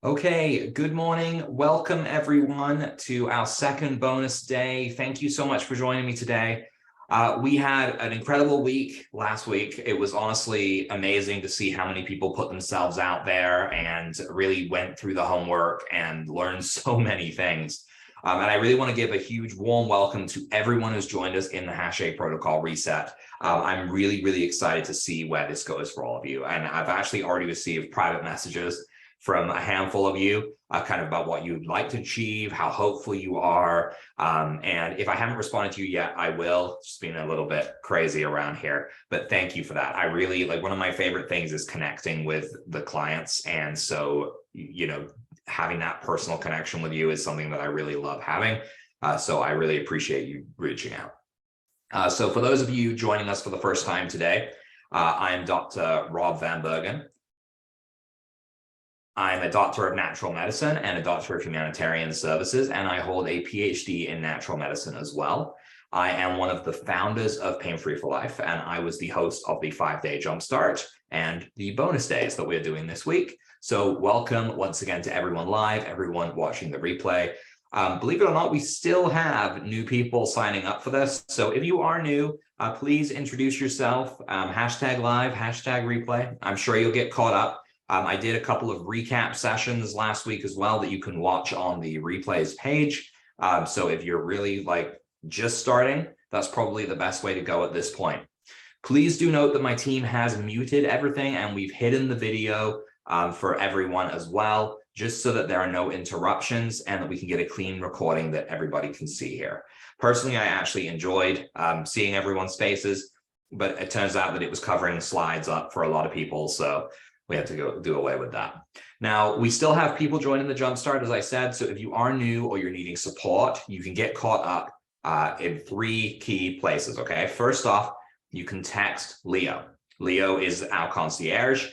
Okay, good morning. Welcome everyone to our second bonus day. Thank you so much for joining me today. We had an incredible week last week. It was honestly amazing to see how many people put themselves out there and really went through the homework and learned so many things. And I really want to give a huge warm welcome to everyone who's joined us in the Hache protocol reset. I'm really excited to see where this goes for all of you. And I've actually already received private messages from a handful of you, kind of about what you'd like to achieve, how hopeful you are. And if I haven't responded to you yet, I will. It's just been a little bit crazy around here, but thank you for that. I really like, one of my favorite things is connecting with the clients. And so, having that personal connection with you is something that I really love having. So I really appreciate you reaching out. So for those of you joining us for the first time today, I am Dr. Rob Vanbergen. I'm a doctor of natural medicine and a doctor of humanitarian services, and I hold a PhD in natural medicine as well. I am one of the founders of Pain Free for Life, and I was the host of the 5-day Jumpstart and the bonus days that we're doing this week. So welcome once again to everyone live, everyone watching the replay. Believe it or not, we still have new people signing up for this. So if you are new, please introduce yourself, hashtag live, hashtag replay. I'm sure you'll get caught up. I did a couple of recap sessions last week as well that you can watch on the replays page. So if you're really just starting, that's probably the best way to go at this point. Please do note that my team has muted everything and we've hidden the video for everyone as well, just so that there are no interruptions and that we can get a clean recording that everybody can see here. Personally, I actually enjoyed seeing everyone's faces, but it turns out that it was covering slides up for a lot of people. So we have to go do away with that. Now, we still have people joining the Jumpstart, as I said. So if you are new or you're needing support, you can get caught up in 3 key places, okay? First off, you can text Leo. Leo is our concierge.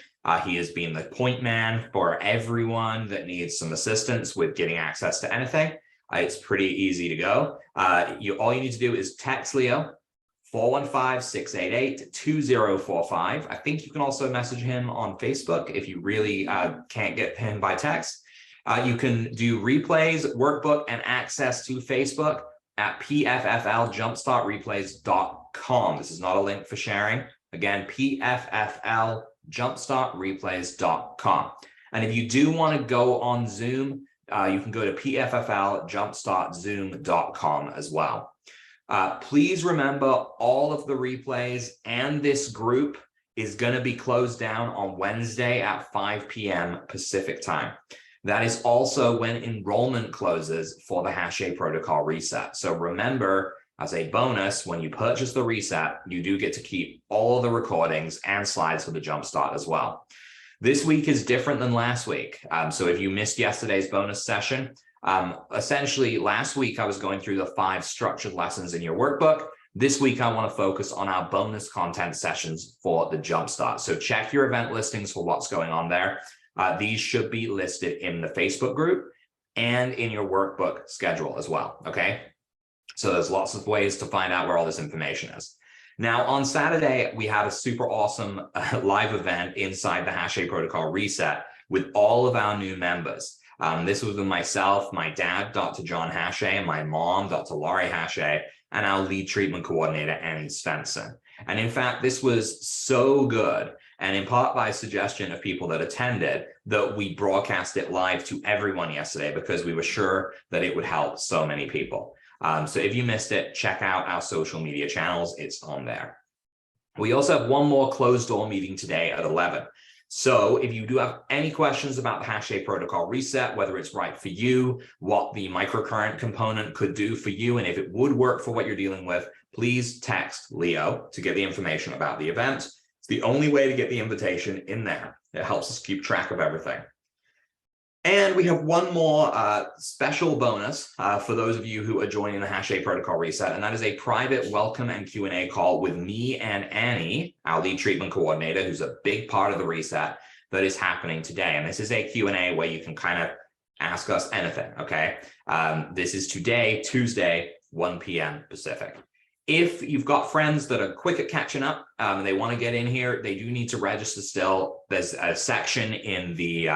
He has been the point man for everyone that needs some assistance with getting access to anything. It's pretty easy to go. All you need to do is text Leo, 415-688-2045. I think you can also message him on Facebook if you really can't get him by text. You can do replays, workbook, and access to Facebook at pffljumpstartreplays.com. This is not a link for sharing. Again, pffljumpstartreplays.com. And if you do want to go on Zoom, you can go to pffljumpstartzoom.com as well. Please remember, all of the replays and this group is going to be closed down on Wednesday at 5 p.m. Pacific time. That is also when enrollment closes for the Hache protocol reset. So remember, as a bonus, when you purchase the reset, you do get to keep all of the recordings and slides for the Jumpstart as well. This week is different than last week. So if you missed yesterday's bonus session, essentially last week I was going through the 5 structured lessons in your workbook. This week I want to focus on our bonus content sessions for the Jumpstart. So check your event listings for what's going on there. These should be listed in the Facebook group and in your workbook schedule as well, okay? So there's lots of ways to find out where all this information is. Now, on Saturday, we had a super awesome live event inside the Hache protocol reset with all of our new members. This was with myself, my dad, Dr. John Hache, and my mom, Dr. Laurie Hache, and our lead treatment coordinator, Annie Svensson. And in fact, this was so good, and in part by suggestion of people that attended, that we broadcast it live to everyone yesterday because we were sure that it would help so many people. So if you missed it, check out our social media channels. It's on there. We also have one more closed door meeting today at 11. So if you do have any questions about the Hache protocol reset, whether it's right for you, what the microcurrent component could do for you, and if it would work for what you're dealing with, please text Leo to get the information about the event. It's the only way to get the invitation in there. It helps us keep track of everything. And we have one more special bonus for those of you who are joining the Hache protocol reset, and that is a private welcome and Q&A call with me and Annie, our lead treatment coordinator, who's a big part of the reset, that is happening today. And this is a Q&A where you can kind of ask us anything, okay? This is today, Tuesday, 1 p.m. Pacific. If you've got friends that are quick at catching up and they want to get in here, they do need to register still. There's a section in the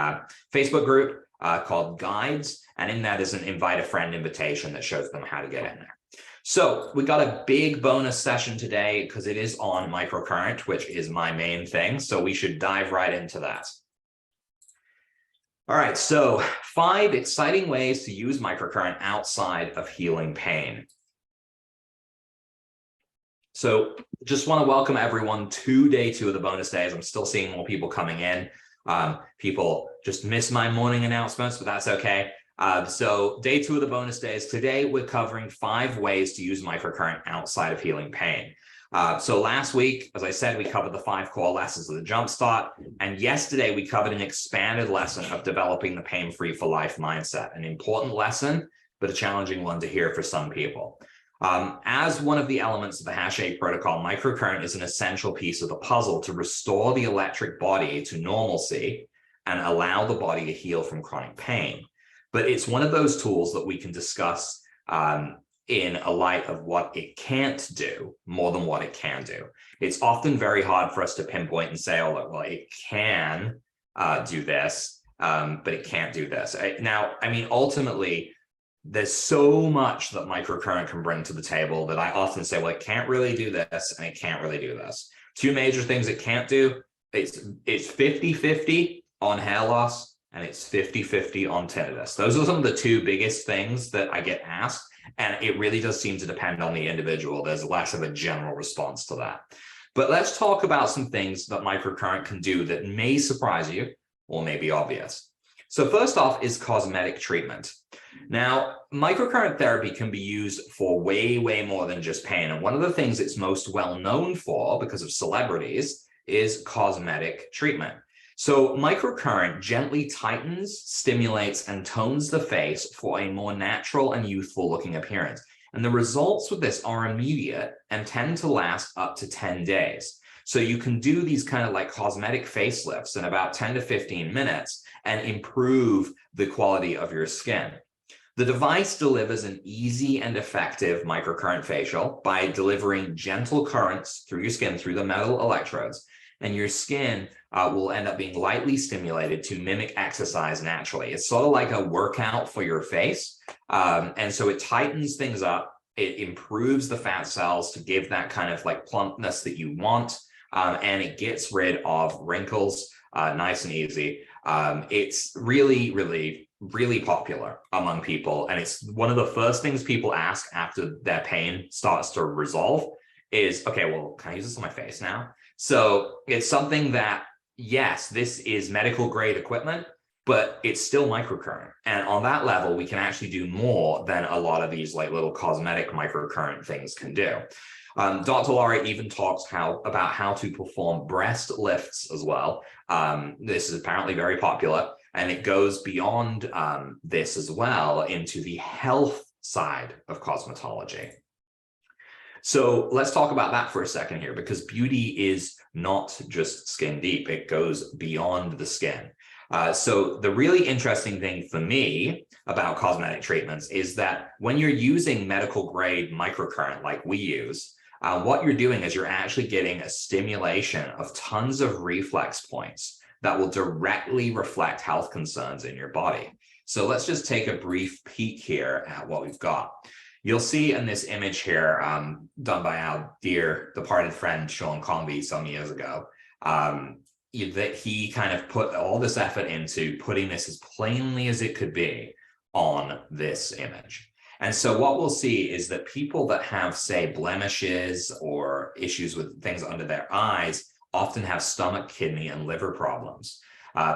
Facebook group called Guides. And in that is an invite a friend invitation that shows them how to get in there. So we got a big bonus session today because it is on microcurrent, which is my main thing. So we should dive right into that. All right, so 5 exciting ways to use microcurrent outside of healing pain. So just want to welcome everyone to day 2 of the bonus days. I'm still seeing more people coming in. People just miss my morning announcements, but that's okay. So day 2 of the bonus days. Today, we're covering 5 ways to use microcurrent outside of healing pain. So last week, as I said, we covered the 5 core lessons of the Jumpstart. And yesterday, we covered an expanded lesson of developing the pain-free for life mindset, an important lesson, but a challenging one to hear for some people. As one of the elements of the Hache protocol, microcurrent is an essential piece of the puzzle to restore the electric body to normalcy and allow the body to heal from chronic pain. But it's one of those tools that we can discuss in a light of what it can't do more than what it can do. It's often very hard for us to pinpoint and say, oh, look, well, it can do this, but it can't do this. Now, I mean, ultimately, there's so much that microcurrent can bring to the table that I often say, well, it can't really do this and it can't really do this. 2 major things it can't do, it's 50-50 on hair loss and it's 50-50 on tinnitus. Those are some of the 2 biggest things that I get asked. And it really does seem to depend on the individual. There's less of a general response to that. But let's talk about some things that microcurrent can do that may surprise you or may be obvious. So first off is cosmetic treatment. Now, microcurrent therapy can be used for way, way more than just pain. And one of the things it's most well known for, because of celebrities, is cosmetic treatment. So microcurrent gently tightens, stimulates, and tones the face for a more natural and youthful looking appearance. And the results with this are immediate and tend to last up to 10 days. So you can do these kind of like cosmetic facelifts in about 10 to 15 minutes and improve the quality of your skin. The device delivers an easy and effective microcurrent facial by delivering gentle currents through your skin, through the metal electrodes, and your skin will end up being lightly stimulated to mimic exercise naturally. It's sort of like a workout for your face. And so it tightens things up. It improves the fat cells to give that kind of like plumpness that you want. And it gets rid of wrinkles nice and easy. It's really, really, really popular among people. And it's one of the first things people ask after their pain starts to resolve is, okay, well, can I use this on my face now? So it's something that, yes, this is medical grade equipment, but it's still microcurrent. And on that level, we can actually do more than a lot of these like little cosmetic microcurrent things can do. Dr. Laurie even talks about how to perform breast lifts as well. This is apparently very popular, and it goes beyond this as well into the health side of cosmetology. So let's talk about that for a second here, because beauty is not just skin deep. It goes beyond the skin. So the really interesting thing for me about cosmetic treatments is that when you're using medical grade microcurrent like we use, what you're doing is you're actually getting a stimulation of tons of reflex points that will directly reflect health concerns in your body. So let's just take a brief peek here at what we've got. You'll see in this image here, done by our dear departed friend, Sean Comby, some years ago, that he kind of put all this effort into putting this as plainly as it could be on this image. And so what we'll see is that people that have, say, blemishes or issues with things under their eyes often have stomach, kidney, and liver problems.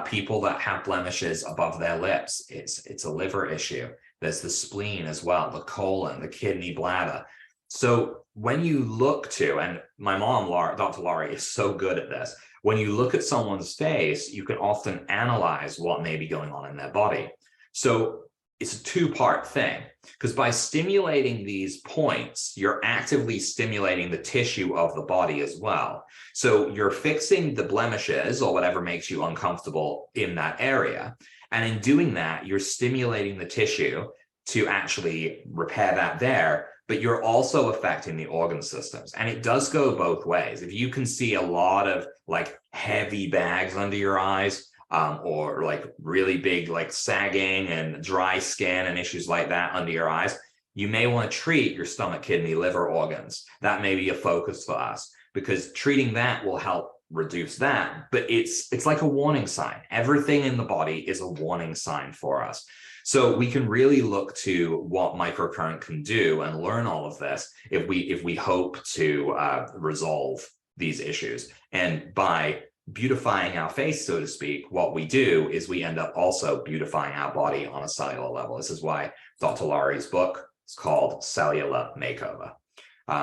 People that have blemishes above their lips, it's a liver issue. There's the spleen as well, the colon, the kidney, bladder. So when you look to, and my mom, Dr. Laurie, is so good at this, when you look at someone's face, you can often analyze what may be going on in their body. So it's a 2-part thing, because by stimulating these points, you're actively stimulating the tissue of the body as well. So you're fixing the blemishes or whatever makes you uncomfortable in that area. And in doing that, you're stimulating the tissue to actually repair that there, but you're also affecting the organ systems. And it does go both ways. If you can see a lot of like heavy bags under your eyes, or like really big, like sagging and dry skin and issues like that under your eyes, you may want to treat your stomach, kidney, liver organs. That may be a focus for us, because treating that will help reduce that. But it's like a warning sign. Everything in the body is a warning sign for us. So we can really look to what microcurrent can do and learn all of this if we hope to resolve these issues. And by beautifying our face, so to speak, what we do is we end up also beautifying our body on a cellular level. This is why Dr. Laurie's book is called Cellular Makeover,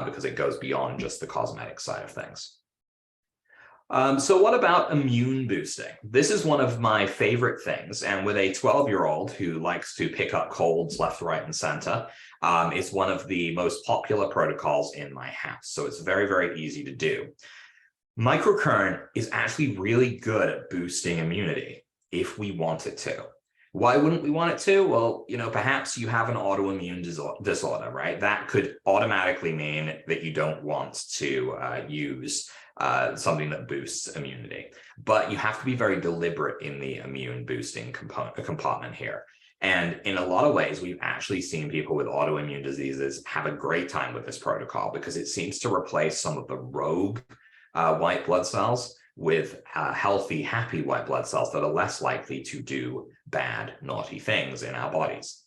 because it goes beyond just the cosmetic side of things. So what about immune boosting? This is one of my favorite things. And with a 12-year-old who likes to pick up colds left, right, and center, it's one of the most popular protocols in my house. So it's very, very easy to do. Microcurrent is actually really good at boosting immunity if we want it to. Why wouldn't we want it to? Well, perhaps you have an autoimmune disorder, right? That could automatically mean that you don't want to use something that boosts immunity. But you have to be very deliberate in the immune boosting compartment here. And in a lot of ways, we've actually seen people with autoimmune diseases have a great time with this protocol, because it seems to replace some of the rogue white blood cells with healthy, happy white blood cells that are less likely to do bad, naughty things in our bodies.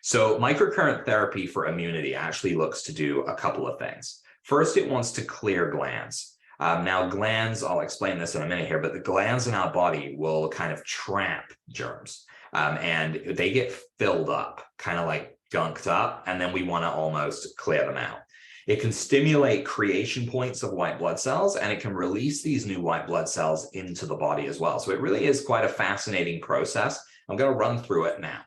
So microcurrent therapy for immunity actually looks to do a couple of things. First, it wants to clear glands. Now, glands, I'll explain this in a minute here, but the glands in our body will kind of trap germs, and they get filled up, kind of like gunked up, and then we want to almost clear them out. It can stimulate creation points of white blood cells, and it can release these new white blood cells into the body as well. So it really is quite a fascinating process. I'm going to run through it now.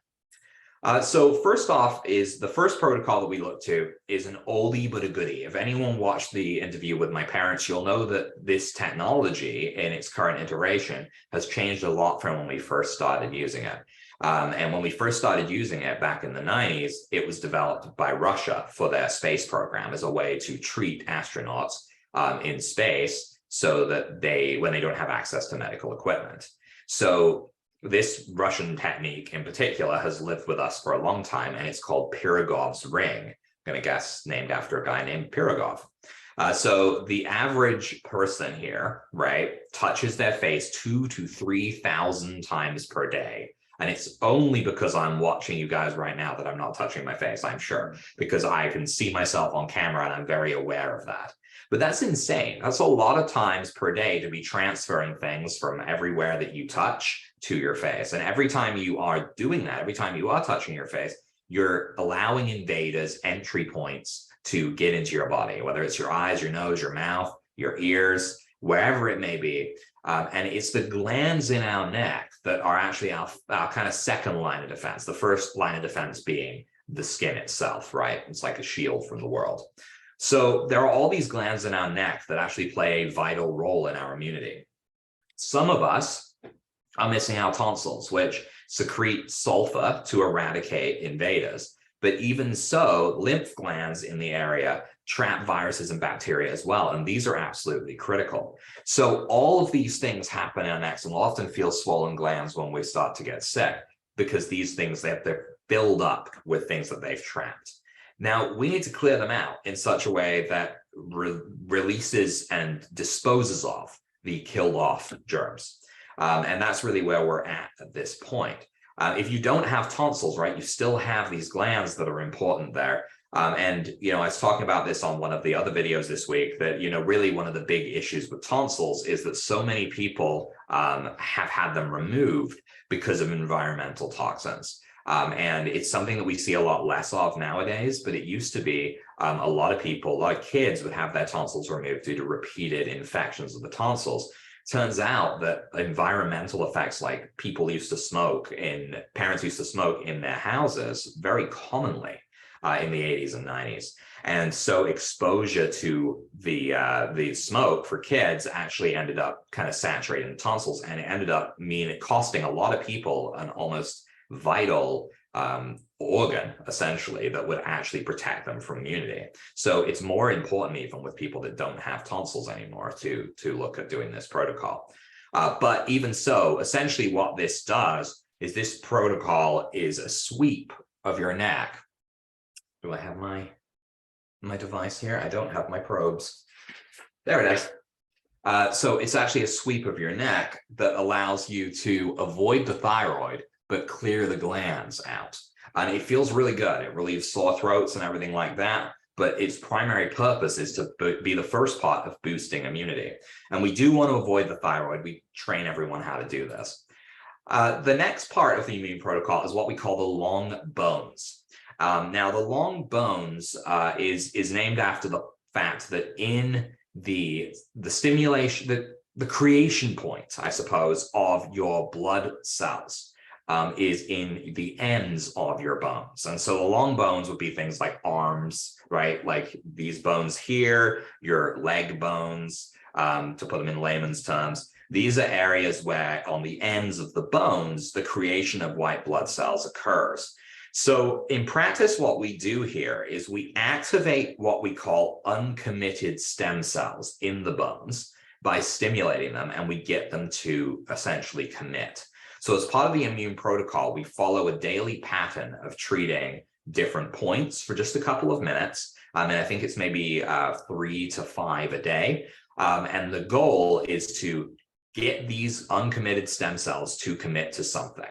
So first off is the first protocol that we look to is an oldie but a goodie. If anyone watched the interview with my parents, you'll know that this technology in its current iteration has changed a lot from when we first started using it. And when we first started using it back in the 90s, it was developed by Russia for their space program as a way to treat astronauts in space so that when they don't have access to medical equipment. So this Russian technique in particular has lived with us for a long time, and it's called Pirogov's ring. I'm going to guess named after a guy named Pirogov. So the average person here, right, touches their face 2,000 to 3,000 times per day. And it's only because I'm watching you guys right now that I'm not touching my face, I'm sure, because I can see myself on camera and I'm very aware of that. But that's insane. That's a lot of times per day to be transferring things from everywhere that you touch to your face. And every time you are doing that, every time you are touching your face, you're allowing invaders entry points to get into your body, whether it's your eyes, your nose, your mouth, your ears, wherever it may be. And it's the glands in our neck that are actually our kind of second line of defense. The first line of defense being the skin itself, right? It's like a shield from the world. So there are all these glands in our neck that actually play a vital role in our immunity. Some of us are missing our tonsils, which secrete sulfur to eradicate invaders. But even so, lymph glands in the area trap viruses and bacteria as well. And these are absolutely critical. So all of these things happen in our necks, and we'll often feel swollen glands when we start to get sick, because these things, they're filled up with things that they've trapped. Now, we need to clear them out in such a way that releases and disposes of the killed off germs. And that's really where we're at this point. If you don't have tonsils, right, you still have these glands that are important there. And, I was talking about this on one of the other videos this week that, really one of the big issues with tonsils is that so many people have had them removed because of environmental toxins. And it's something that we see a lot less of nowadays, but it used to be a lot of kids would have their tonsils removed due to repeated infections of the tonsils. Turns out that environmental effects, like parents used to smoke in their houses very commonly in the 80s and 90s. And so exposure to the smoke for kids actually ended up kind of saturating the tonsils, and it ended up costing a lot of people an almost vital organ, essentially, that would actually protect them from immunity. So it's more important even with people that don't have tonsils anymore to look at doing this protocol. But even so, essentially what this does is this protocol is a sweep of your neck. Do I have my device here? I don't have my probes. There it is. So it's actually a sweep of your neck that allows you to avoid the thyroid, but clear the glands out. And it feels really good. It relieves sore throats and everything like that. But its primary purpose is to be the first part of boosting immunity. And we do want to avoid the thyroid. We train everyone how to do this. The next part of the immune protocol is what we call the long bones. Now, the long bones is named after the fact that in the stimulation, the creation point, I suppose, of your blood cells is in the ends of your bones. And so the long bones would be things like arms, right? Like these bones here, your leg bones, to put them in layman's terms. These are areas where on the ends of the bones, the creation of white blood cells occurs. So in practice, what we do here is we activate what we call uncommitted stem cells in the bones by stimulating them, and we get them to essentially commit. So as part of the immune protocol, we follow a daily pattern of treating different points for just a couple of minutes. And I think it's maybe 3 to 5 a day. And the goal is to get these uncommitted stem cells to commit to something.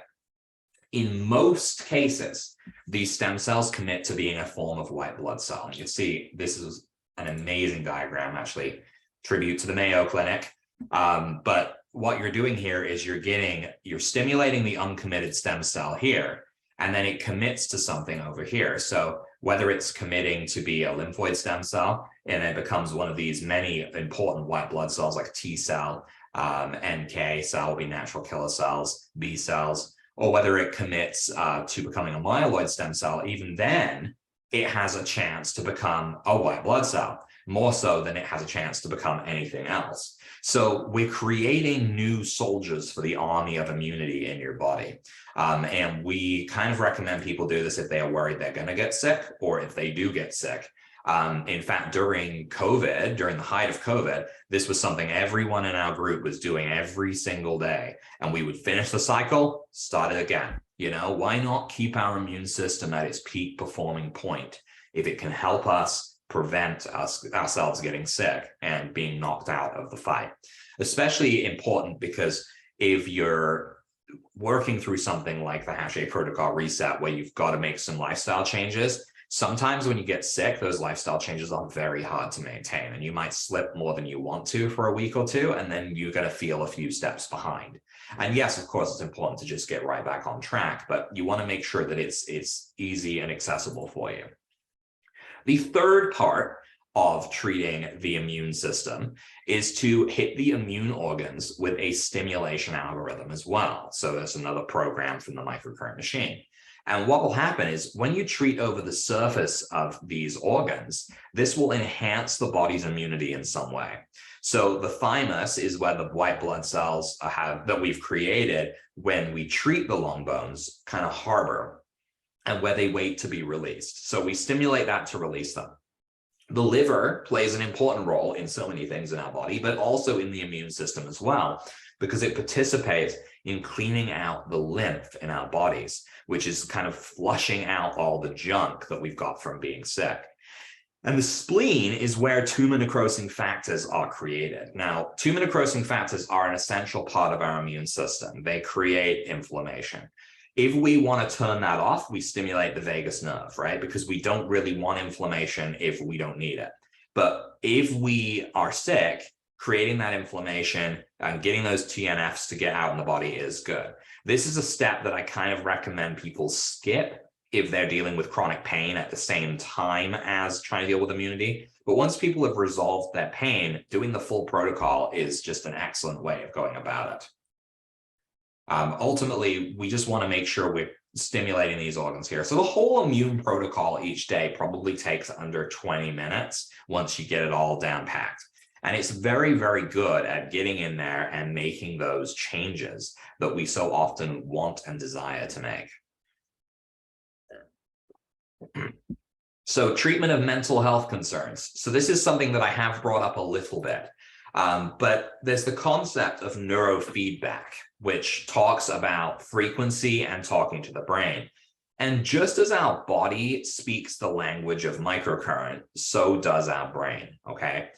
In most cases, these stem cells commit to being a form of white blood cell. And you can see this is an amazing diagram, actually, tribute to the Mayo Clinic. But what you're doing here is you're stimulating the uncommitted stem cell here, and then it commits to something over here. So whether it's committing to be a lymphoid stem cell, and it becomes one of these many important white blood cells like T cell, NK cell will be natural killer cells, B cells, or whether it commits to becoming a myeloid stem cell, even then it has a chance to become a white blood cell, more so than it has a chance to become anything else. So we're creating new soldiers for the army of immunity in your body. And we kind of recommend people do this if they are worried they're going to get sick, or if they do get sick. In fact, during COVID, during the height of COVID, this was something everyone in our group was doing every single day. And we would finish the cycle, start it again. You know, why not keep our immune system at its peak performing point if it can help us prevent ourselves getting sick and being knocked out of the fight? Especially important because if you're working through something like the Hache protocol reset, where you've got to make some lifestyle changes, sometimes when you get sick, those lifestyle changes are very hard to maintain, and you might slip more than you want to for a week or two, and then you're going to feel a few steps behind. And yes, of course, it's important to just get right back on track, but you want to make sure that it's easy and accessible for you. The third part of treating the immune system is to hit the immune organs with a stimulation algorithm as well. So that's another program from the microcurrent machine. And what will happen is when you treat over the surface of these organs, this will enhance the body's immunity in some way. So the thymus is where the white blood cells that we've created when we treat the long bones kind of harbor, and where they wait to be released. So we stimulate that to release them. The liver plays an important role in so many things in our body, but also in the immune system as well, because it participates in cleaning out the lymph in our bodies, which is kind of flushing out all the junk that we've got from being sick. And the spleen is where tumor necrosing factors are created. Now, tumor necrosing factors are an essential part of our immune system. They create inflammation. If we want to turn that off, we stimulate the vagus nerve, right? Because we don't really want inflammation if we don't need it. But if we are sick, creating that inflammation and getting those TNFs to get out in the body is good. This is a step that I kind of recommend people skip if they're dealing with chronic pain at the same time as trying to deal with immunity. But once people have resolved their pain, doing the full protocol is just an excellent way of going about it. Ultimately, we just want to make sure we're stimulating these organs here. So the whole immune protocol each day probably takes under 20 minutes once you get it all down packed. And it's very, very good at getting in there and making those changes that we so often want and desire to make. So treatment of mental health concerns. So this is something that I have brought up a little bit. But there's the concept of neurofeedback, which talks about frequency and talking to the brain. And just as our body speaks the language of microcurrent, so does our brain, okay?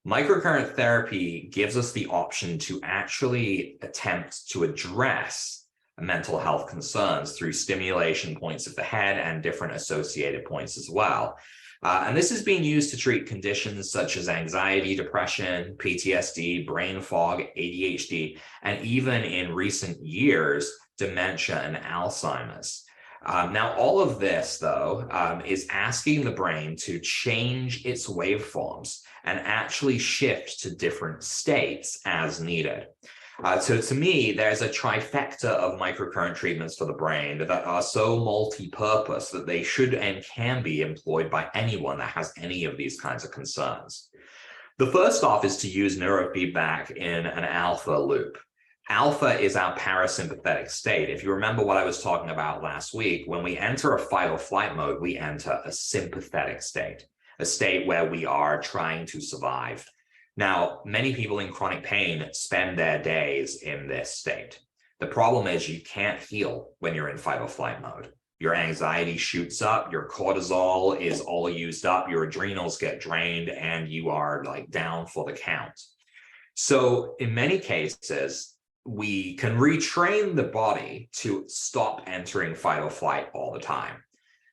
Microcurrent therapy gives us the option to actually attempt to address mental health concerns through stimulation points of the head and different associated points as well. And this is being used to treat conditions such as anxiety, depression, PTSD, brain fog, ADHD, and even in recent years, dementia and Alzheimer's. Now, all of this, though, is asking the brain to change its waveforms and actually shift to different states as needed. So to me, there's a trifecta of microcurrent treatments for the brain that are so multi-purpose that they should and can be employed by anyone that has any of these kinds of concerns. The first off is to use neurofeedback in an alpha loop. Alpha is our parasympathetic state. If you remember what I was talking about last week, when we enter a fight or flight mode, we enter a sympathetic state, a state where we are trying to survive. Now, many people in chronic pain spend their days in this state. The problem is you can't heal when you're in fight or flight mode. Your anxiety shoots up, your cortisol is all used up, your adrenals get drained, and you are like down for the count. So in many cases, we can retrain the body to stop entering fight or flight all the time.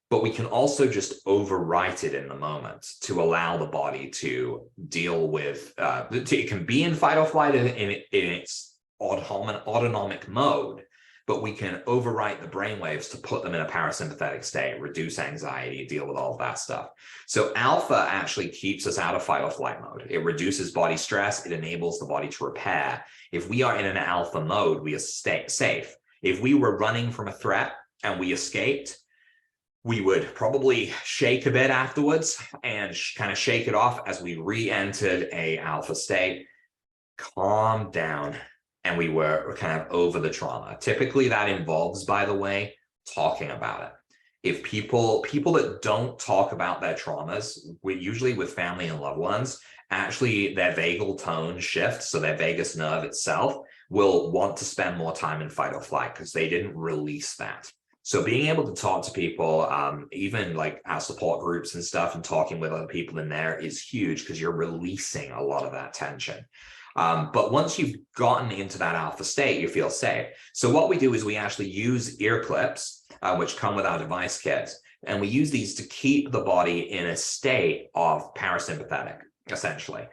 But we can also just overwrite it in the moment to allow the body to deal with, it can be in fight or flight in its autonomic mode, but we can overwrite the brainwaves to put them in a parasympathetic state, reduce anxiety, deal with all of that stuff. So alpha actually keeps us out of fight or flight mode. It reduces body stress. It enables the body to repair. If we are in an alpha mode, we stay safe. If we were running from a threat and we escaped, we would probably shake a bit afterwards and kind of shake it off as we re-entered a alpha state, calm down, and we were kind of over the trauma. Typically that involves, by the way, talking about it. If people that don't talk about their traumas, usually with family and loved ones, actually their vagal tone shifts, so their vagus nerve itself will want to spend more time in fight or flight because they didn't release that. So being able to talk to people, even like our support groups and stuff, and talking with other people in there is huge because you're releasing a lot of that tension. But once you've gotten into that alpha state, you feel safe. So what we do is we actually use ear clips, which come with our device kits, and we use these to keep the body in a state of parasympathetic, essentially.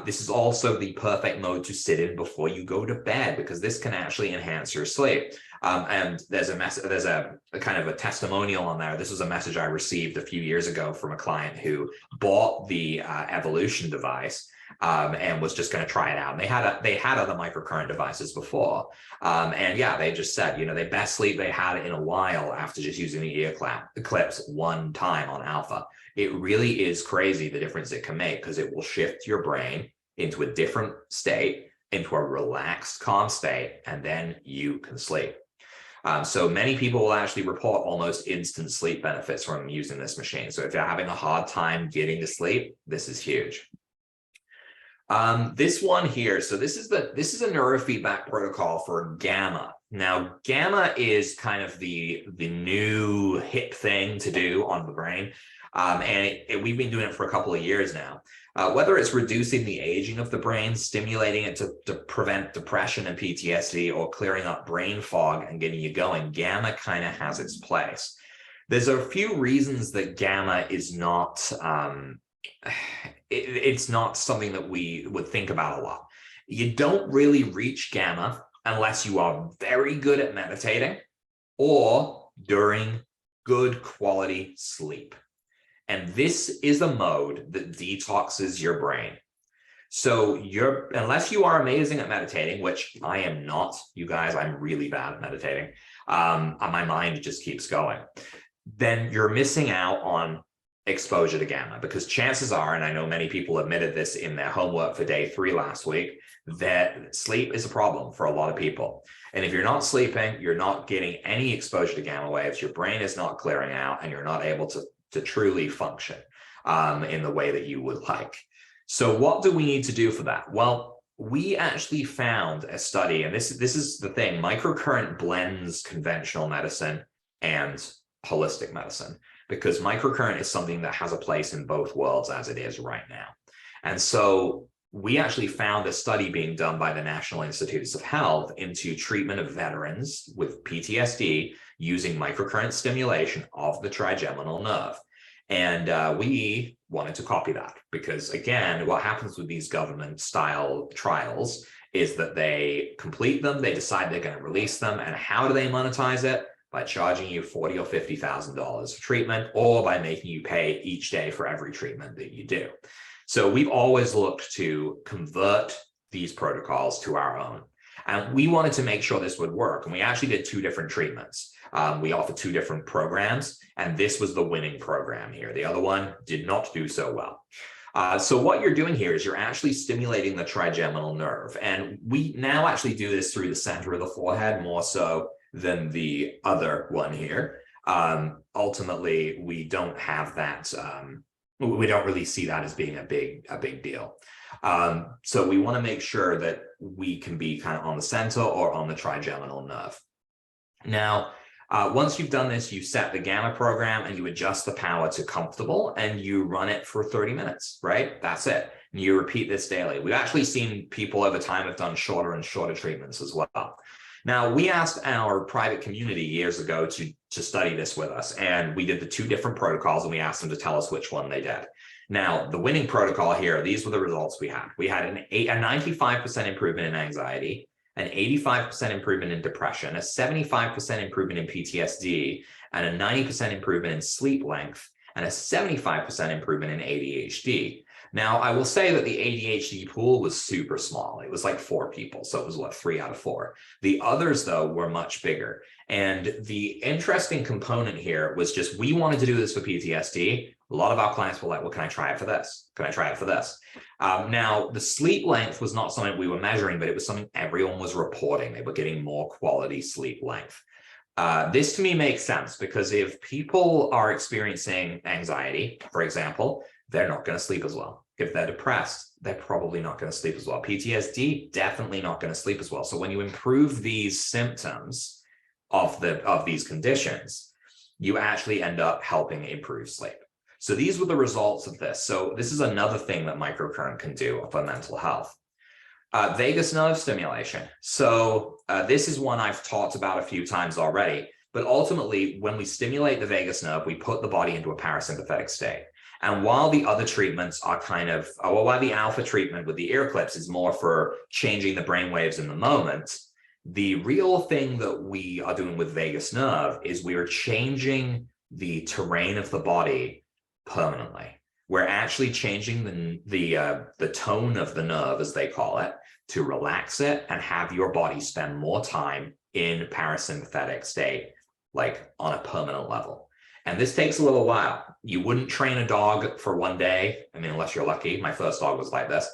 This is also the perfect mode to sit in before you go to bed because this can actually enhance your sleep. And there's a kind of a testimonial on there. This was a message I received a few years ago from a client who bought the Evolution device and was just going to try it out. And they had other microcurrent devices before. And yeah, they just said, you know, they best sleep they had in a while after just using the ear clips one time on alpha. It really is crazy the difference it can make because it will shift your brain into a different state, into a relaxed, calm state, and then you can sleep. So many people will actually report almost instant sleep benefits from using this machine. So if you're having a hard time getting to sleep, this is huge. This one here, so this is a neurofeedback protocol for gamma. Now, gamma is kind of the new hip thing to do on the brain. And we've been doing it for a couple of years now. Whether it's reducing the aging of the brain, stimulating it to prevent depression and PTSD, or clearing up brain fog and getting you going, gamma kind of has its place. There's a few reasons that gamma is not, it's not something that we would think about a lot. You don't really reach gamma unless you are very good at meditating or during good quality sleep. And this is a mode that detoxes your brain. So unless you are amazing at meditating, which I am not, you guys, I'm really bad at meditating. My mind just keeps going. Then you're missing out on exposure to gamma, because chances are, and I know many people admitted this in their homework for day 3 last week, that sleep is a problem for a lot of people. And if you're not sleeping, you're not getting any exposure to gamma waves, your brain is not clearing out, and you're not able to truly function in the way that you would like. So what do we need to do for that? Well, we actually found a study, and this is the thing, microcurrent blends conventional medicine and holistic medicine, because microcurrent is something that has a place in both worlds as it is right now. And so we actually found a study being done by the National Institutes of Health into treatment of veterans with PTSD using microcurrent stimulation of the trigeminal nerve. And we wanted to copy that because, again, what happens with these government-style trials is that they complete them, they decide they're going to release them, and how do they monetize it? By charging you $40,000 or $50,000 for treatment, or by making you pay each day for every treatment that you do. So we've always looked to convert these protocols to our own. And we wanted to make sure this would work. And we actually did 2 different treatments. We offered 2 different programs, and this was the winning program here. The other one did not do so well. So what you're doing here is you're actually stimulating the trigeminal nerve. And we now actually do this through the center of the forehead more so than the other one here. Ultimately, we don't have that. We don't really see that as being a big deal. So we want to make sure that we can be kind of on the center or on the trigeminal nerve. Now, once you've done this, you set the gamma program and you adjust the power to comfortable and you run it for 30 minutes, right? That's it. And you repeat this daily. We've actually seen people over time have done shorter and shorter treatments as well. Now, we asked our private community years ago to study this with us, and we did the 2 different protocols, and we asked them to tell us which one they did. Now, the winning protocol here, these were the results we had. We had a 95% improvement in anxiety, an 85% improvement in depression, a 75% improvement in PTSD, and a 90% improvement in sleep length, and a 75% improvement in ADHD. Now, I will say that the ADHD pool was super small. It was like 4 people. So it was what, 3 out of 4. The others, though, were much bigger. And the interesting component here was just, we wanted to do this for PTSD. A lot of our clients were like, well, can I try it for this? Can I try it for this? Now, the sleep length was not something we were measuring, but it was something everyone was reporting. They were getting more quality sleep length. This to me makes sense because if people are experiencing anxiety, for example, they're not going to sleep as well. If they're depressed, they're probably not going to sleep as well. PTSD, definitely not going to sleep as well. So when you improve these symptoms of these conditions, you actually end up helping improve sleep. So these were the results of this. So this is another thing that microcurrent can do for mental health. Vagus nerve stimulation. So this is one I've talked about a few times already, but ultimately when we stimulate the vagus nerve, we put the body into a parasympathetic state. And while the other treatments are while the alpha treatment with the ear clips is more for changing the brain waves in the moment, the real thing that we are doing with vagus nerve is we are changing the terrain of the body permanently. We're actually changing the tone of the nerve, as they call it, to relax it and have your body spend more time in parasympathetic state, like on a permanent level. And this takes a little while. You wouldn't train a dog for one day. I mean, unless you're lucky. My first dog was like this.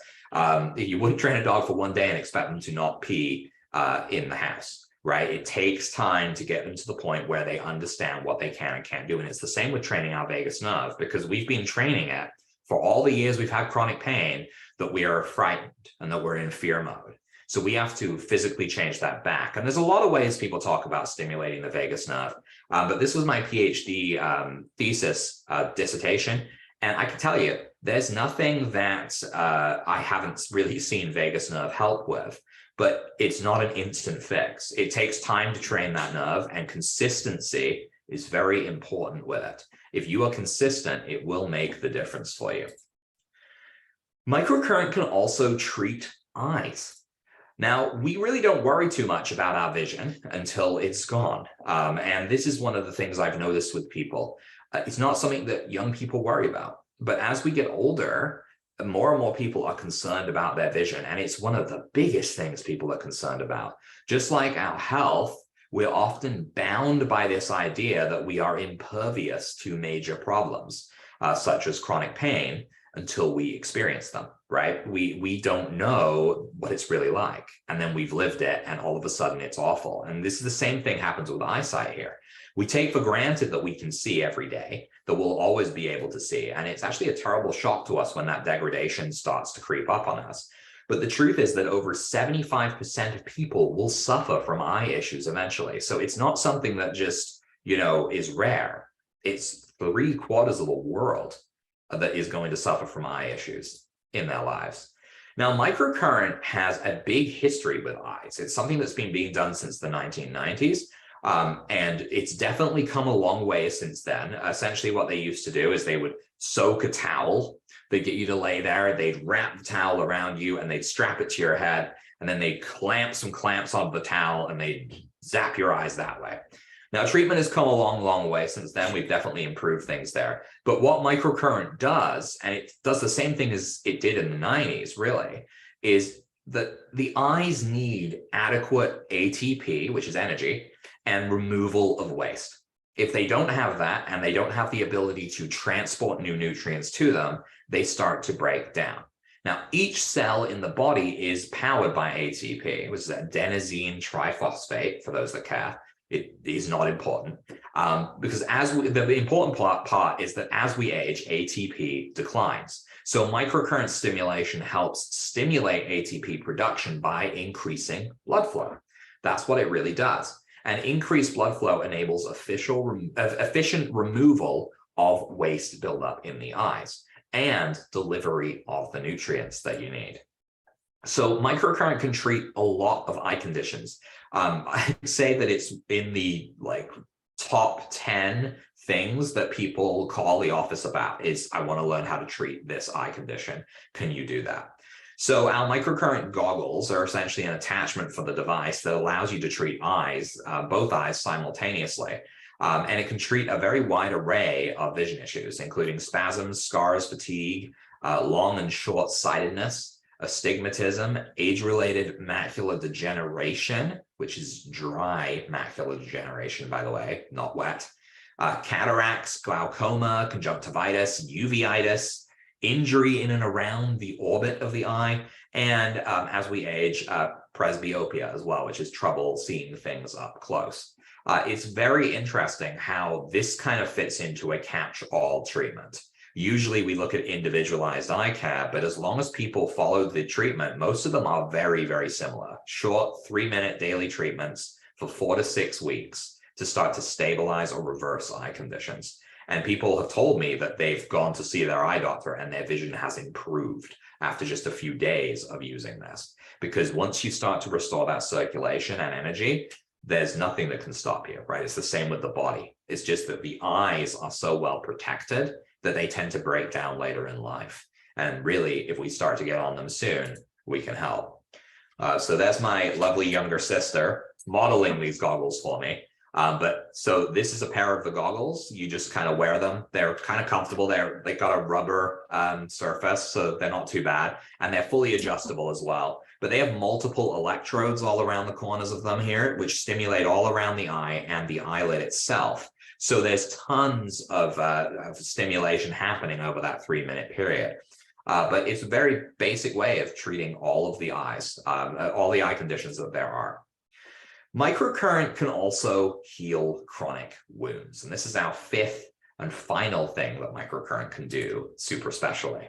You wouldn't train a dog for one day and expect them to not pee in the house, right? It takes time to get them to the point where they understand what they can and can't do. And it's the same with training our vagus nerve, because we've been training it for all the years we've had chronic pain that we are frightened and that we're in fear mode. So we have to physically change that back. And there's a lot of ways people talk about stimulating the vagus nerve. But this was my PhD thesis dissertation. And I can tell you, there's nothing that I haven't really seen vagus nerve help with, but it's not an instant fix. It takes time to train that nerve, and consistency is very important with it. If you are consistent, it will make the difference for you. Microcurrent can also treat eyes. Now, we really don't worry too much about our vision until it's gone. And this is one of the things I've noticed with people. It's not something that young people worry about. But as we get older, more and more people are concerned about their vision. And it's one of the biggest things people are concerned about. Just like our health, we're often bound by this idea that we are impervious to major problems, such as chronic pain, until we experience them, right? We don't know what it's really like. And then we've lived it, and all of a sudden it's awful. And this is the same thing happens with eyesight here. We take for granted that we can see every day, that we'll always be able to see. And it's actually a terrible shock to us when that degradation starts to creep up on us. But the truth is that over 75% of people will suffer from eye issues eventually. So it's not something that just, is rare. It's 3/4 of the world that is going to suffer from eye issues in their lives. Now, microcurrent has a big history with eyes. It's something that's been being done since the 1990s. And it's definitely come a long way since then. Essentially, what they used to do is they would soak a towel. They'd get you to lay there. They'd wrap the towel around you and they'd strap it to your head. And then they'd clamp some clamps onto the towel and they'd zap your eyes that way. Now, treatment has come a long, long way since then. We've definitely improved things there. But what microcurrent does, and it does the same thing as it did in the 90s, really, is that the eyes need adequate ATP, which is energy, and removal of waste. If they don't have that and they don't have the ability to transport new nutrients to them, they start to break down. Now, each cell in the body is powered by ATP, which is adenosine triphosphate, for those that care. It is not important because the important part is that as we age, ATP declines. So microcurrent stimulation helps stimulate ATP production by increasing blood flow. That's what it really does. And increased blood flow enables efficient removal of waste buildup in the eyes and delivery of the nutrients that you need. So microcurrent can treat a lot of eye conditions. I'd say that it's in the top 10 things that people call the office about is, I want to learn how to treat this eye condition. Can you do that? So our microcurrent goggles are essentially an attachment for the device that allows you to treat both eyes simultaneously. And it can treat a very wide array of vision issues, including spasms, scars, fatigue, long and short-sightedness, astigmatism, age-related macular degeneration, which is dry macular degeneration, by the way, not wet, cataracts, glaucoma, conjunctivitis, uveitis, injury in and around the orbit of the eye, and as we age, presbyopia as well, which is trouble seeing things up close. It's very interesting how this kind of fits into a catch-all treatment. Usually we look at individualized eye care, but as long as people follow the treatment, most of them are very, very similar. Short 3-minute daily treatments for 4 to 6 weeks to start to stabilize or reverse eye conditions. And people have told me that they've gone to see their eye doctor and their vision has improved after just a few days of using this. Because once you start to restore that circulation and energy, there's nothing that can stop you, right? It's the same with the body. It's just that the eyes are so well protected that they tend to break down later in life. And really, if we start to get on them soon, we can help. So that's my lovely younger sister modeling these goggles for me. So this is a pair of the goggles. You just kind of wear them. They're kind of comfortable. They've got a rubber surface, so they're not too bad. And they're fully adjustable as well. But they have multiple electrodes all around the corners of them here, which stimulate all around the eye and the eyelid itself. So there's tons of stimulation happening over that 3-minute period. But it's a very basic way of treating all of the eyes, all the eye conditions that there are. Microcurrent can also heal chronic wounds. And this is our 5th and final thing that microcurrent can do super specially.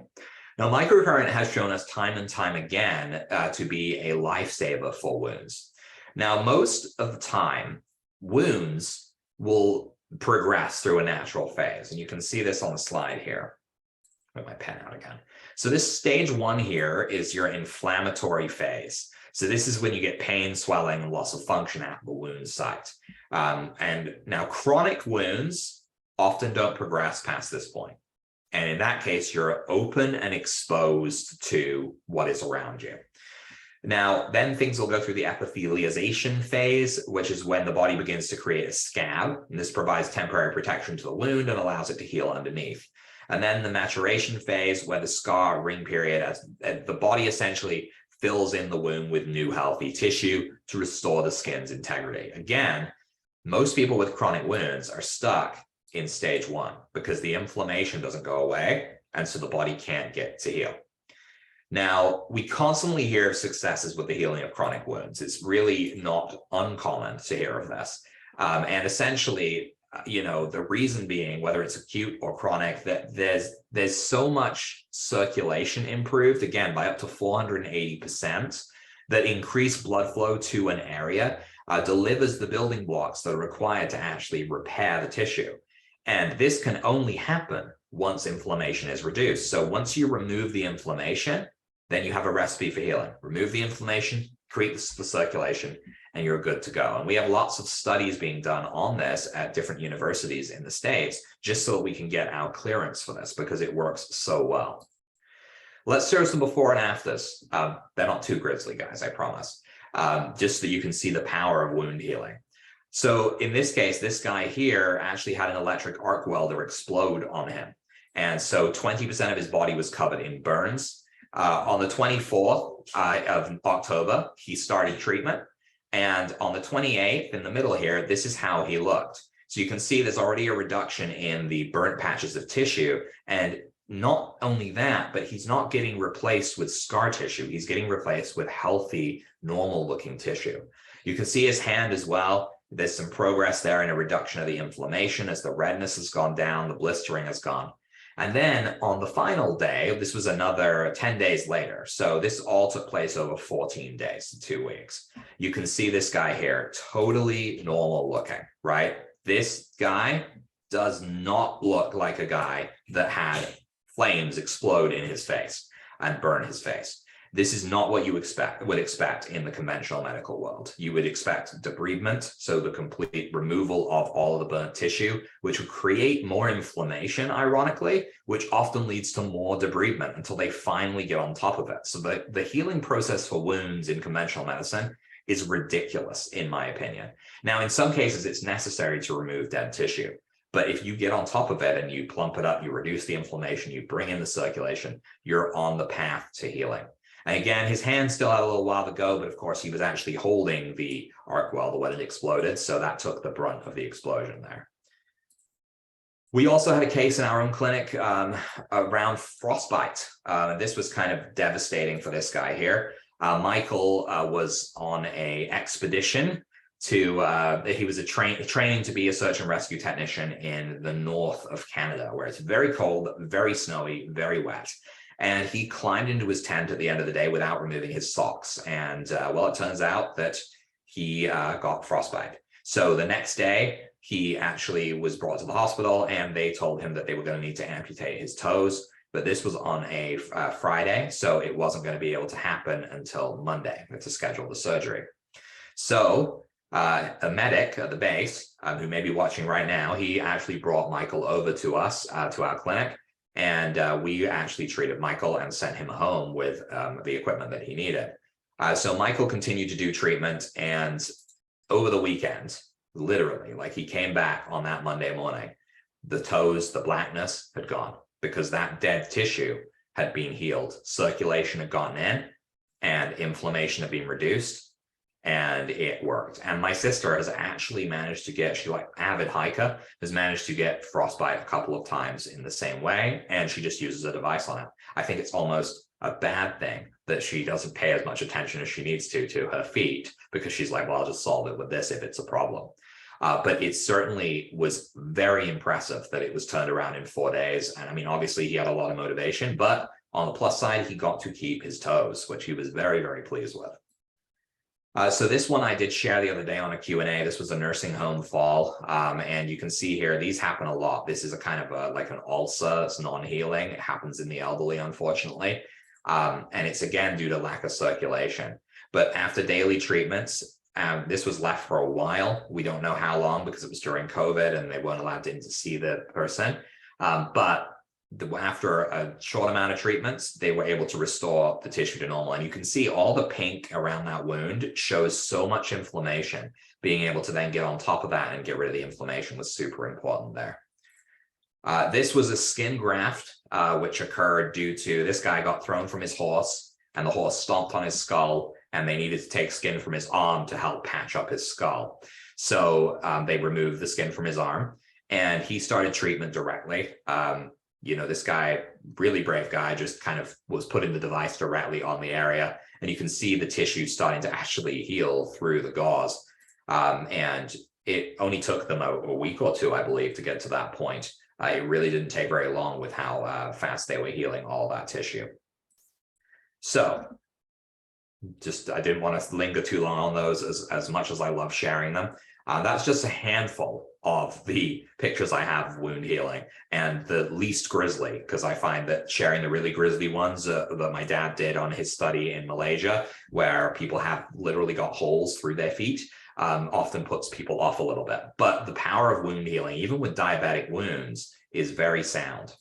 Now, microcurrent has shown us time and time again to be a lifesaver for wounds. Now, most of the time, wounds will progress through a natural phase. And you can see this on the slide here. Put my pen out again. So this stage 1 here is your inflammatory phase. So this is when you get pain, swelling, and loss of function at the wound site. And now chronic wounds often don't progress past this point. And in that case, you're open and exposed to what is around you. Now, then things will go through the epithelialization phase, which is when the body begins to create a scab. And this provides temporary protection to the wound and allows it to heal underneath. And then the maturation phase, where the scar ring period, as the body essentially fills in the wound with new healthy tissue to restore the skin's integrity. Again, most people with chronic wounds are stuck in stage 1 because the inflammation doesn't go away, and so the body can't get to heal. Now, we constantly hear of successes with the healing of chronic wounds. It's really not uncommon to hear of this. And essentially, the reason being, whether it's acute or chronic, that there's so much circulation improved, again, by up to 480%, that increased blood flow to an area delivers the building blocks that are required to actually repair the tissue. And this can only happen once inflammation is reduced. So once you remove the inflammation, then you have a recipe for healing. Remove the inflammation, create the circulation, and you're good to go. And we have lots of studies being done on this at different universities in the States, just so that we can get our clearance for this, because it works so well. Let's show some before and afters. They're not too grisly, guys, I promise. Just so you can see the power of wound healing. So in this case, this guy here actually had an electric arc welder explode on him. And so 20% of his body was covered in burns. On the 24th of October, he started treatment. And on the 28th, in the middle here, this is how he looked. So you can see there's already a reduction in the burnt patches of tissue. And not only that, but he's not getting replaced with scar tissue. He's getting replaced with healthy, normal-looking tissue. You can see his hand as well. There's some progress there in a reduction of the inflammation as the redness has gone down, the blistering has gone. And then on the final day, this was another 10 days later. So this all took place over 14 days, 2 weeks. You can see this guy here, totally normal looking, right? This guy does not look like a guy that had flames explode in his face and burn his face. This is not what you would expect in the conventional medical world. You would expect debridement, so the complete removal of all of the burnt tissue, which would create more inflammation, ironically, which often leads to more debridement until they finally get on top of it. So the healing process for wounds in conventional medicine is ridiculous, in my opinion. Now, in some cases, it's necessary to remove dead tissue. But if you get on top of it and you plump it up, you reduce the inflammation, you bring in the circulation, you're on the path to healing. And again, his hand still had a little while to go, but of course he was actually holding the arc welder when it exploded. So that took the brunt of the explosion there. We also had a case in our own clinic around frostbite. This was kind of devastating for this guy here. Michael was on an expedition to, he was training to be a search and rescue technician in the north of Canada, where it's very cold, very snowy, very wet. And he climbed into his tent at the end of the day without removing his socks. And well, it turns out that he got frostbite. So the next day, he actually was brought to the hospital and they told him that they were going to need to amputate his toes. But this was on a Friday, so it wasn't going to be able to happen until Monday to schedule the surgery. So a medic at the base, who may be watching right now, he actually brought Michael over to us, to our clinic. And we actually treated Michael and sent him home with the equipment that he needed. So Michael continued to do treatment, and over the weekend, literally, like he came back on that Monday morning, the toes, the blackness had gone because that dead tissue had been healed. Circulation had gotten in and inflammation had been reduced. And it worked. And my sister has actually managed to get, she's like avid hiker, has managed to get frostbite a couple of times in the same way. And she just uses a device on it. I think it's almost a bad thing that she doesn't pay as much attention as she needs to her feet, because she's like, well, I'll just solve it with this if it's a problem. But it certainly was very impressive that it was turned around in 4 days. And I mean, obviously he had a lot of motivation, but on the plus side, he got to keep his toes, which he was very, very pleased with. So this one I did share the other day on a Q&A. This was a nursing home fall. And you can see here, these happen a lot. This is a kind of like an ulcer. It's non-healing. It happens in the elderly, unfortunately. And it's again due to lack of circulation. But after daily treatments, this was left for a while. We don't know how long because it was during COVID and they weren't allowed to see the person. But after a short amount of treatments, they were able to restore the tissue to normal. And you can see all the pink around that wound shows so much inflammation. Being able to then get on top of that and get rid of the inflammation was super important there. This was a skin graft, which occurred due to this guy got thrown from his horse and the horse stomped on his skull, and they needed to take skin from his arm to help patch up his skull. So they removed the skin from his arm and he started treatment directly. You know, this guy, really brave guy, just kind of was putting the device directly on the area. And you can see the tissue starting to actually heal through the gauze. And it only took them a week or two, I believe, to get to that point. It really didn't take very long with how fast they were healing all that tissue. So I didn't want to linger too long on those as much as I love sharing them. That's just a handful of the pictures I have of wound healing, and the least grisly, because I find that sharing the really grisly ones that my dad did on his study in Malaysia, where people have literally got holes through their feet, often puts people off a little bit. But the power of wound healing, even with diabetic wounds, is very sound.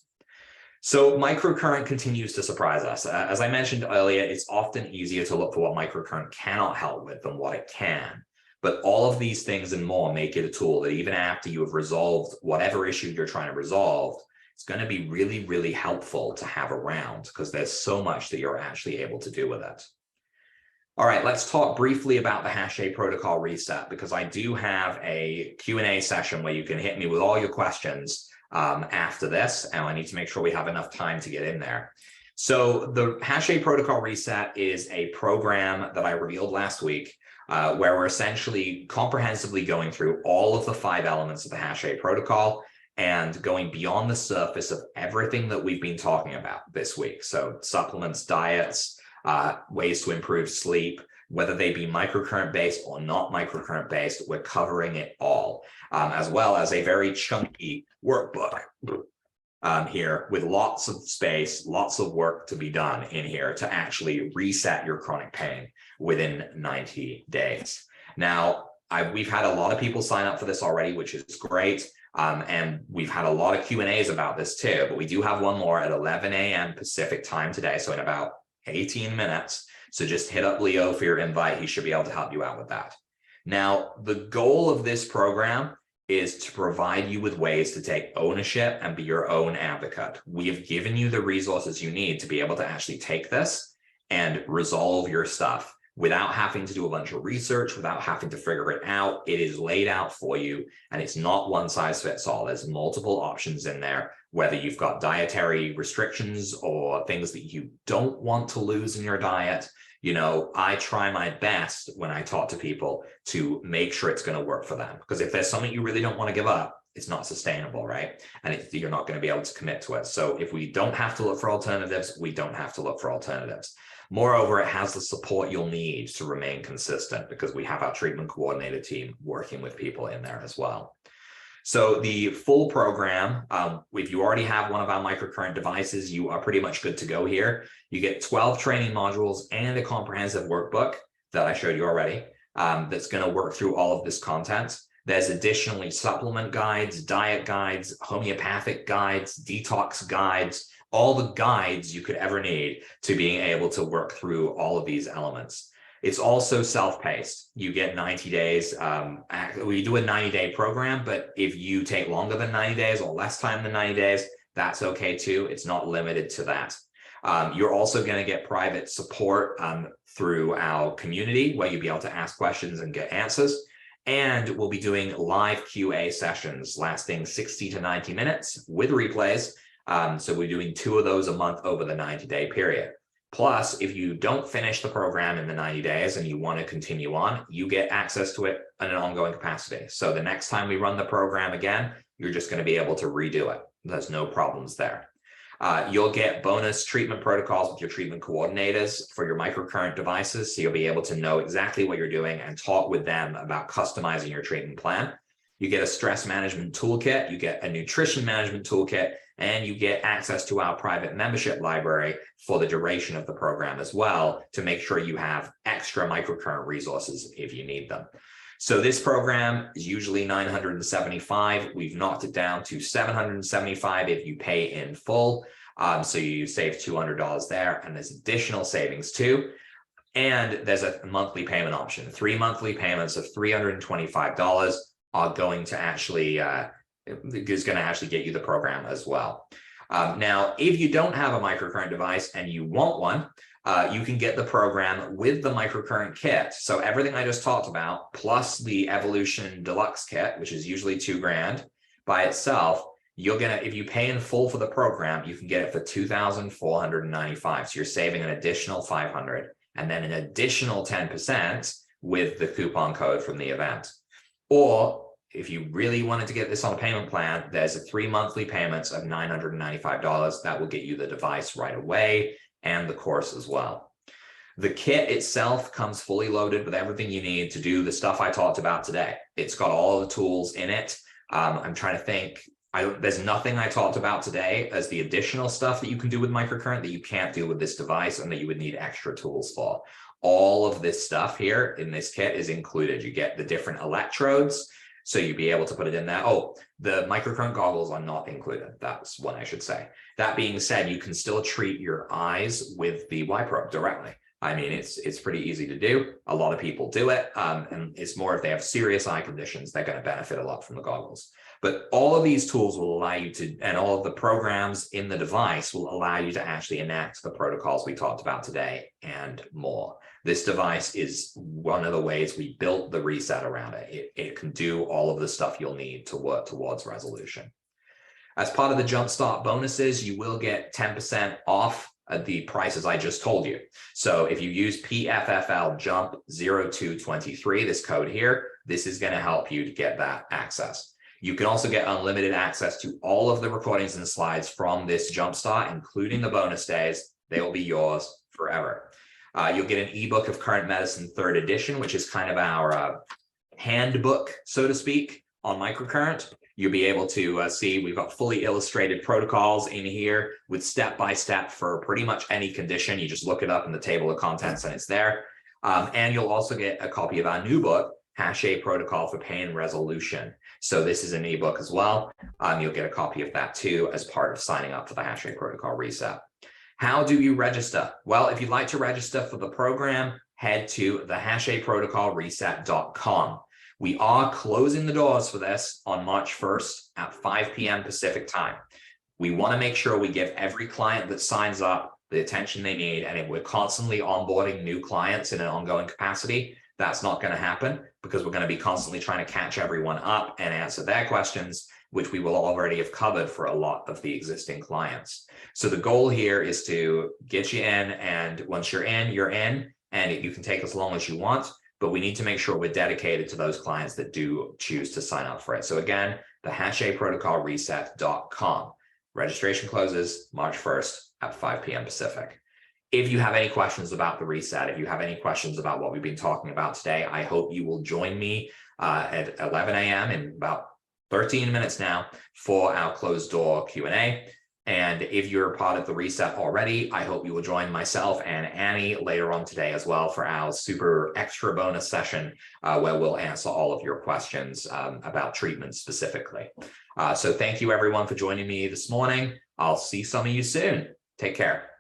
So microcurrent continues to surprise us. As I mentioned earlier, it's often easier to look for what microcurrent cannot help with than what it can. But all of these things and more make it a tool that even after you have resolved whatever issue you're trying to resolve, it's going to be really, really helpful to have around, because there's so much that you're actually able to do with it. All right, let's talk briefly about the Hache protocol reset, because I do have a Q&A session where you can hit me with all your questions after this, and I need to make sure we have enough time to get in there. So the Hache protocol reset is a program that I revealed last week, where we're essentially comprehensively going through all of the 5 elements of the Hache protocol and going beyond the surface of everything that we've been talking about this week. So supplements, diets, ways to improve sleep, whether they be microcurrent based or not microcurrent based, we're covering it all, as well as a very chunky workbook here with lots of space, lots of work to be done in here to actually reset your chronic pain within 90 days. Now, we've had a lot of people sign up for this already, which is great. And we've had a lot of Q&As about this too, but we do have one more at 11 a.m. Pacific time today. So in about 18 minutes. So just hit up Leo for your invite. He should be able to help you out with that. Now, the goal of this program is to provide you with ways to take ownership and be your own advocate. We have given you the resources you need to be able to actually take this and resolve your stuff without having to do a bunch of research, without having to figure it out. It is laid out for you, and it's not one size fits all. There's multiple options in there, whether you've got dietary restrictions or things that you don't want to lose in your diet. You know, I try my best when I talk to people to make sure it's going to work for them, because if there's something you really don't want to give up, it's not sustainable, right? And you're not going to be able to commit to it. So if we don't have to look for alternatives, we don't have to look for alternatives. Moreover, it has the support you'll need to remain consistent, because we have our treatment coordinator team working with people in there as well. So the full program, if you already have one of our microcurrent devices, you are pretty much good to go here. You get 12 training modules and a comprehensive workbook that I showed you already, that's going to work through all of this content. There's additionally supplement guides, diet guides, homeopathic guides, detox guides, all the guides you could ever need to being able to work through all of these elements. It's also self-paced. You get 90 days. We do a 90-day program, but if you take longer than 90 days or less time than 90 days, that's okay too. It's not limited to that. You're also going to get private support through our community, where you'll be able to ask questions and get answers. And we'll be doing live QA sessions lasting 60 to 90 minutes with replays. So we're doing 2 of those a month over the 90-day period. Plus, if you don't finish the program in the 90 days and you want to continue on, you get access to it in an ongoing capacity. So the next time we run the program again, you're just going to be able to redo it. There's no problems there. You'll get bonus treatment protocols with your treatment coordinators for your microcurrent devices. So you'll be able to know exactly what you're doing and talk with them about customizing your treatment plan. You get a stress management toolkit, you get a nutrition management toolkit, and you get access to our private membership library for the duration of the program as well, to make sure you have extra microcurrent resources if you need them. So this program is usually $975. We've knocked it down to $775 if you pay in full. So you save $200 there, and there's additional savings too. And there's a monthly payment option. 3 monthly payments of $325 are going to actually get you the program as well. Now, if you don't have a microcurrent device and you want one, you can get the program with the microcurrent kit. So everything I just talked about, plus the Evolution Deluxe kit, which is usually $2,000 by itself, you're gonna, if you pay in full for the program, you can get it for $2,495. So you're saving an additional $500, and then an additional 10% with the coupon code from the event. Or if you really wanted to get this on a payment plan, there's a 3 monthly payments of $995 that will get you the device right away and the course as well. The kit itself comes fully loaded with everything you need to do the stuff I talked about today. It's got all the tools in it. I'm trying to think. There's nothing I talked about today as the additional stuff that you can do with microcurrent that you can't do with this device and that you would need extra tools for. All of this stuff here in this kit is included. You get the different electrodes, so you'd be able to put it in there. Oh, the microcurrent goggles are not included. That's one I should say. That being said, you can still treat your eyes with the Y-probe directly. I mean, it's pretty easy to do. A lot of people do it, and it's more if they have serious eye conditions, they're going to benefit a lot from the goggles. But all of these tools will allow you to, and all of the programs in the device will allow you to actually enact the protocols we talked about today and more. This device is one of the ways we built the reset around it. It can do all of the stuff you'll need to work towards resolution. As part of the Jumpstart bonuses, you will get 10% off at the prices I just told you. So if you use PFFL Jump 0223, this code here, this is going to help you to get that access. You can also get unlimited access to all of the recordings and slides from this Jumpstart, including the bonus days. They will be yours forever. You'll get an ebook of Current Medicine 3rd edition, which is kind of our handbook, so to speak, on microcurrent. You'll be able to see we've got fully illustrated protocols in here with step-by-step for pretty much any condition. You just look it up in the table of contents and it's there. And you'll also get a copy of our new book, Hache Protocol for Pain Resolution. So this is an ebook as well. You'll get a copy of that too as part of signing up for the Hache Protocol Reset. How do you register? Well, if you'd like to register for the program, head to thehacheprotocolreset.com. We are closing the doors for this on March 1st at 5 p.m. Pacific time. We want to make sure we give every client that signs up the attention they need. And if we're constantly onboarding new clients in an ongoing capacity, that's not going to happen because we're going to be constantly trying to catch everyone up and answer their questions, which we will already have covered for a lot of the existing clients. So the goal here is to get you in, and once you're in, and you can take as long as you want, but we need to make sure we're dedicated to those clients that do choose to sign up for it. So again, the hacheprotocolreset.com. Registration closes March 1st at 5 p.m. Pacific. If you have any questions about the reset, if you have any questions about what we've been talking about today, I hope you will join me at 11 a.m. in about 13 minutes now for our closed door Q&A. And if you're a part of the reset already, I hope you will join myself and Annie later on today as well for our super extra bonus session where we'll answer all of your questions about treatment specifically. So thank you everyone for joining me this morning. I'll see some of you soon. Take care.